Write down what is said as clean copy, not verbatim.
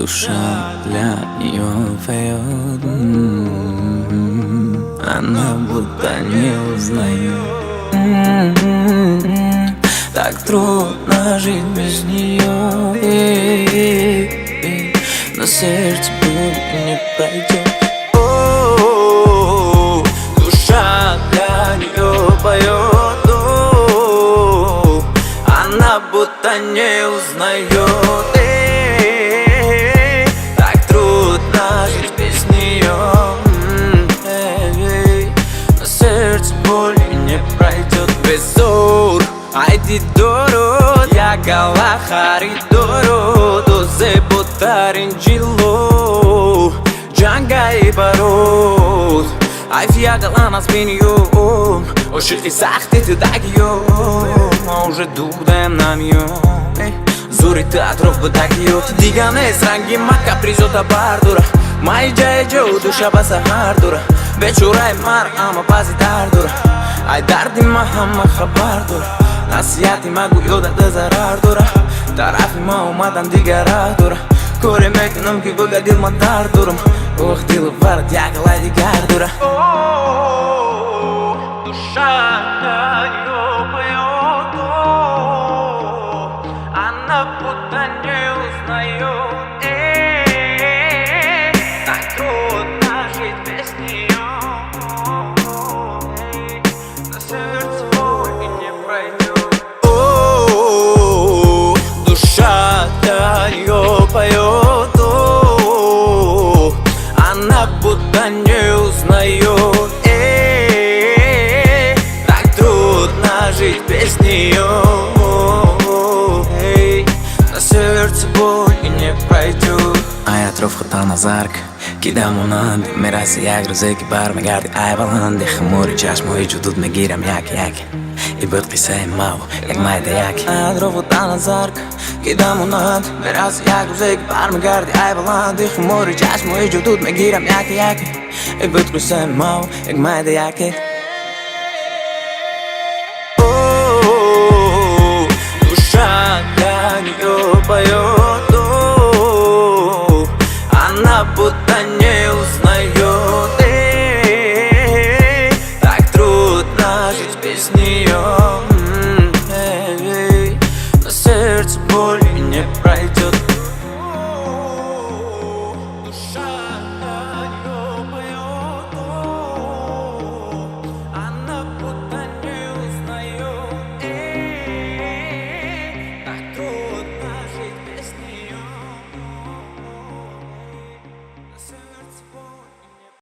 душа для нее поет. Она будто не узнает. Так трудно жить без нее, но сердце боль не пройдет. Душа для нее поет. Она будто не узнает. Так трудно жить без нее, но сердце боль не пройдет. Безур Айди дород, я гала харидород, озе ботарин джило, джанга и барод. Ай фия галана спиньем, ошибки сахты ты дагием, а уже дудем на мьем. Зури театров бадагиот, дигане сранги мака призота бардура, май джайджо душа баса хардура, бечурай мар ама бази дардура, ай дарди махама хабардура. Насияти магу йода да зарар дура, тарафи ма умадан дигара дура. Коре мекунам ки богадил мадар дурам, ох Dilovar я галай дигар дура. Душа ее поет, она будто не узнает. Так трудно жить без нее, на сердце боль не пройдет. Душа для нее поет, она будто не узнает. Так трудно жить без нее, на сердце боль не пройдет. Ай атроф хатана зарк, кидам унанд, мераси як розеки бар мегарди ай баланди, хамори чаш мой джудуд мегирам яки. И бот кисай мау, як майда яки. Ай атроф хатана зарк, кидам унанд, мераси як розеки бар мегарди ай баланди, хамори чаш мой джудуд мегирам яки. И бот кисай мау, як майда яки. Душа для нее поет, она будто не узнает. Так трудно жить без нее.